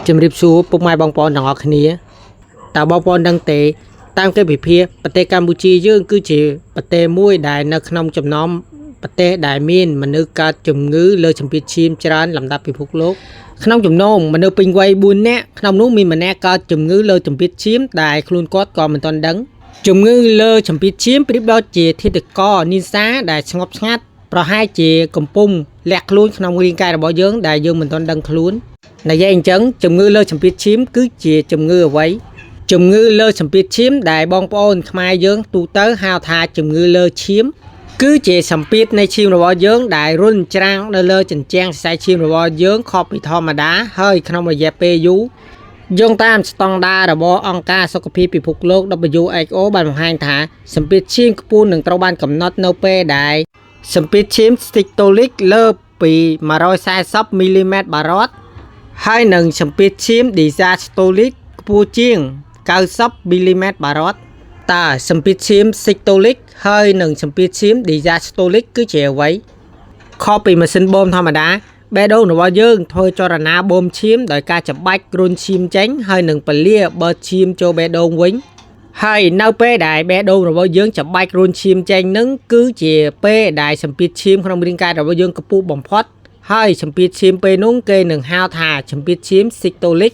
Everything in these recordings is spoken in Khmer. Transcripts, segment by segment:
ជំរាបសួរពុកម៉ែបងប្អូនទាំងអស់គ្នាតើបងប្អូនដឹងទេតាមកិច្ចវិភាគប្រទេសកម្ពុជាយើងគឺជាប្រទេសមួយដែលនៅក្នុងចំណោមប្រទេសដែលមានមនុស្សកើតជំងឺលើសម្ពាធឈាមច្រើនលំដាប់ពិភពលោកក្នុងចំណោមមនុស្សពេញវ័យ4នាក់ក្នុងនោះមានម្នាក់កើតជំងឺលើសម្ពាធឈាមដែលខ្លួនគាត់ក៏មិនទាន់ដឹងជំងឺលើសម្ពាធឈាមប្រៀបដូចជាធាតុករនីសាដែលស្ងប់ស្ងាត់ប្រហែលជាកំពុងលាក់ខ្លួនក្នុងរាងកាយរបស់យើងដែលយើងមិនទាន់ដឹងខ្លួននិយាយអញ្ចឹងជំងឺលើសម្ពាធឈាមគឺជាជំងឺអ្វីជំងឺលើសម្ពាធឈាមដែលបងប្អូនខ្មែរយើងទូទៅហៅថាជំងឺលើឈាមគឺជាសម្ពាធនៃឈាមរបស់យើងដែលរុញច្រាំងនៅលើជញ្ជាំងសរសៃឈាមរបស់យើងខុសពីធម្មតាហើយក្នុងរយៈពេលយូរយោងតាមស្តង់ដាររបស់អង្គការសុខភាពពិភពលោក WHO បានបង្ហាញថាសម្ពាធឈាមខ្ពស់នឹងត្រូវបានកំណត់នៅពេលដែលសម្ពាធឈាម systolic លើសពី140 មីលីម៉ែត្របារតហើយនឹងសម្ពាធឈាម diastolic ខ្ពស់ជាង90 មីលីម៉ែត្របារតតើសម្ពាធឈាម systolic ហើយនឹងសម្ពាធឈាម diastolic គឺជាអ្វីខុសពីម៉ាស៊ីនបូមធម្មតាបេះដូងរបស់យើងធ្វើចលនាបូមឈាមដោយការច្របាច់រុញឈាមចេញហើយនឹងពលាបើកឈាមចូលបេះដូងវិញហើយនៅពេលដែលបេះដូងរបស់យើងច្របាច់រុញឈាមចេញនឹងគឺជាពេលដែលសម្ពាធឈាមក្នុងរាងកាយរបស់យើងខ្ពស់បំផុតហើយសម្ពាធឈាមពេលនោះគេនឹងហៅថាសម្ពាធឈាម systolic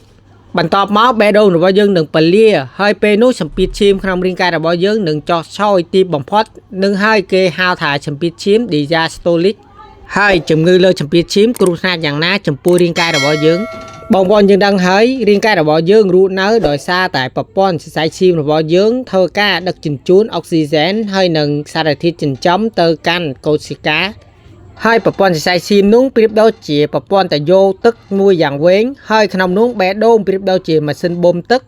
បន្ទាប់មកបេះដូងរបស់យើងនឹងពលាហើយពេលនោះសម្ពាធឈាមក្នុងរាងកាយរបស់យើងនឹងចុះឆយទីបំផុតនឹងហើយគេហៅថាសម្ពាធឈាម diastolic ហើយជំងឺលើសម្ពាធឈាមគ្រោះថ្នាក់យ៉ាងណាចំពោះរាងកាយរបស់យើងបងប្អូនយើងដឹងហើយរាងកាយរបស់យើងរស់នៅដោយសារតែប្រព័ន្ធសរសៃឈាមរបស់យើងធ្វើការដឹកជញ្ជូនអុកស៊ីហ្សែនហើយនិងសារធាតុចិញ្ចឹមទៅកាន់កោសិកាហើយប្រព័ន្ធសរសៃឈាមនោះប្រៀបដូចជាប្រព័ន្ធតយោទឹកមួយយ៉ាងវែងហើយក្នុងនោះបេះដូងប្រៀបដូចជាម៉ាស៊ីនបូមទឹក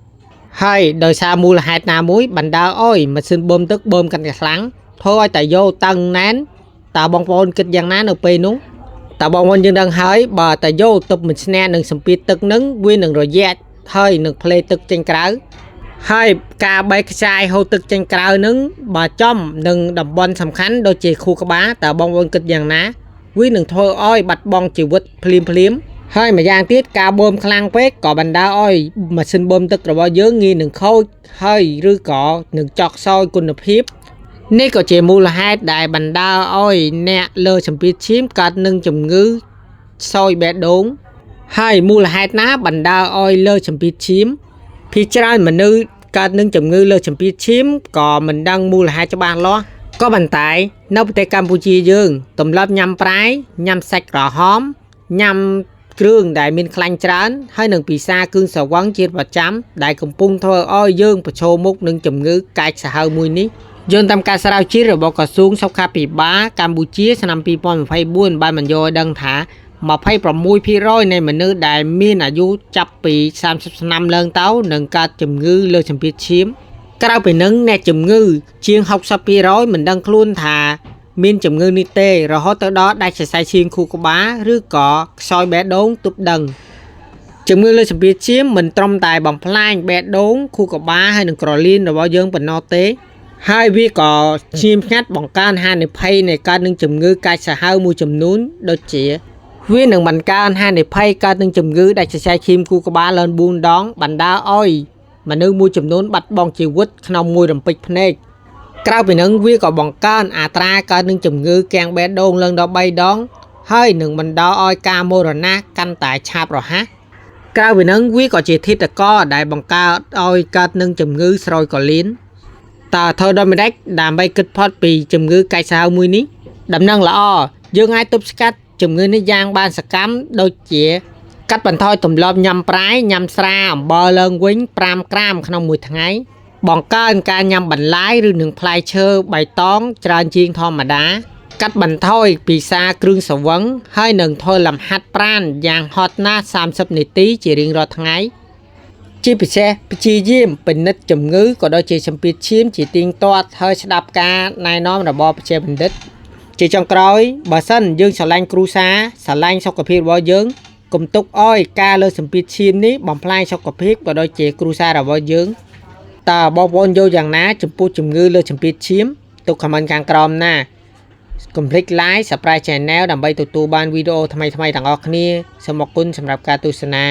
ហើយដោយសារមូលហេតុណាមួយបណ្ដាលឲ្យម៉ាស៊ីនបូមទឹកបូមកាន់តែខ្លាំងធ្វើឲ្យតយោតឹងណែនតើបងប្អូនគិតយ៉ាងណានៅពេលនោះតើបងប្អូនយើងដឹងហើយបើតយោទប់មិនឈ្នះនឹងសម្ពាធទឹកនឹងវានឹងរយៈហើយនឹងផ្លេទឹកចេញក្រៅហើយការបេះខ្ចាយហូរទឹកចេញក្រៅនឹងបើចំនឹងតំបន់សំខាន់ដូចជាខួរក្បាលតើបងប្អូនគិតយ៉ាងណាវានឹងធ្វើឲ្យបាត់បង់ជីវិតភ្លាមហើយម្យ៉ាងទៀតការបូមខ្លាំងពេកក៏បណ្ដាលឲ្យម៉ាស៊ីនបូមទឹករបស់យើងងាយនឹងខូចហើយឬក៏នឹងចុះខ្សោយគុណភាពនេះក៏ជាមូលហេតុដែលបណ្ដាលឲ្យអ្នកលើសម្ពាធឈាមកើតនឹងជំងឺខ្សោយបេះដូងហើយមូលហេតុណាបណ្ដាលឲ្យលើសម្ពាធឈាមភាគច្រើនមនុស្សកើតនឹងជំងឺលើសម្ពាធឈាមក៏មិនដឹងមូលហេតុច្បាស់លាស់ក៏ប៉ុន្តែនៅប្រទេសកម្ពុជាយើងទម្លាប់ញ៉ាំប្រៃញ៉ាំសាច់ក្រហមញ៉ាំគ្រឿងដែលមានខ្លាញ់ច្រើនហើយនឹងពិសាគ្រឿងស្រវឹងជាប្រចាំដែលកំពុងធ្វើឲ្យយើងប្រឈមមុខនឹងជំងឺកាចសាហាវមួយនេះយោងតាមការស្រាវជ្រាវរបស់ក្រសួងសុខាភិបាលកម្ពុជាឆ្នាំ2024បានបញ្យល់ឲ្យដឹងថា26% នៃមនុស្សដែលមានអាយុចាប់ពី30ឆ្នាំឡើងទៅនឹងកើតជំងឺលើសម្ពាធឈាមក្រៅពីនឹងអ្នកជំងឺជាង 60% មិនដឹងខ្លួនថាមានជំងឺនេះទេរហូតទៅដល់ដាច់សរសៃឈាមខួរក្បាលឬក៏ខ្សោយបេះដូងទប់ដឹងជំងឺលើសម្ពាធឈាមមិនត្រឹមតែបំផ្លាញបេះដូងខួរក្បាលហើយនឹងក្រលៀនរបស់យើងប៉ុណ្ណោះទេហើយវាក៏ឈាមផ្ងាត់បង្កើនហានិភ័យនៃកើតនឹងជំងឺកាចសាហាវមួយចំនួនដូចជាវានឹងបង្កើនហានិភ័យកើតនឹងជំងឺដាច់សរសៃឈាមខួរក្បាលឡើង4ដងបណ្ដាលឲ្យមនុស្សមួយចំនួនបាត់បង់ជីវិតក្នុងមួយរំពេចភ្នែកក្រៅពីនឹងវាក៏បង្កើនអត្រាកើតនឹងជំងឺគាំងបេះដូងឡើងដល់3ដងហើយនឹងបណ្ដាលឲ្យការមរណៈកាន់តែឆាប់រហ័សក្រៅពីនឹងវាក៏ជាធាតុករដែលបង្កើតឲ្យកើតនឹងជំងឺស្រោយក្រលៀនតើធ្វើដូចម្ដេចដើម្បីគិតផុតពីជំងឺកាចសាហាវមួយនេះដំណឹងល្អយើងអាចទប់ស្កាត់ជំងឺនេះយ៉ាងបានសកម្មដូចជាកាត់បន្ថយទម្លាប់ញ៉ាំប្រៃញ៉ាំស្រាអំបិលឡើងវិញ5ក្រាមក្នុងមួយថ្ងៃបង្កើនការញ៉ាំបន្លែឬនឹងផ្លែឈើបៃតងច្រើនជាងធម្មតាកាត់បន្ថយពិសាគ្រឿងស្រវឹងហើយនឹងធ្វើលំហាត់ប្រាណយ៉ាងហោចណាស់30នាទីជារៀងរាល់ថ្ងៃជាពិសេសព្យាយាមពិនិត្យជំងឺក៏ដូចជាសម្ពាធឈាមជាទៀងទាត់ហើយស្ដាប់ការណែនាំរបស់បច្ចេកបណ្ឌិតជាចុងក្រោយបើសិនយើងស្រឡាញ់គ្រួសារស្រឡាញ់សុខភាពរបស់យើងកុំទុកឲ្យការលើសម្ពាធឈាមនេះបំផ្លាញសុខភាពក៏ដូចជាគ្រួសាររបស់យើងតើបងប្អូនយល់យ៉ាងណាចំពោះជំងឺលើសម្ពាធឈាមទុកខមមិនខាងក្រោមណាកុំភ្លេច like Subscribe Channel ដើម្បីទទួលបានវីដេអូថ្មីៗទាំងអស់គ្នាសូមអរគុណសម្រាប់ការទស្សនា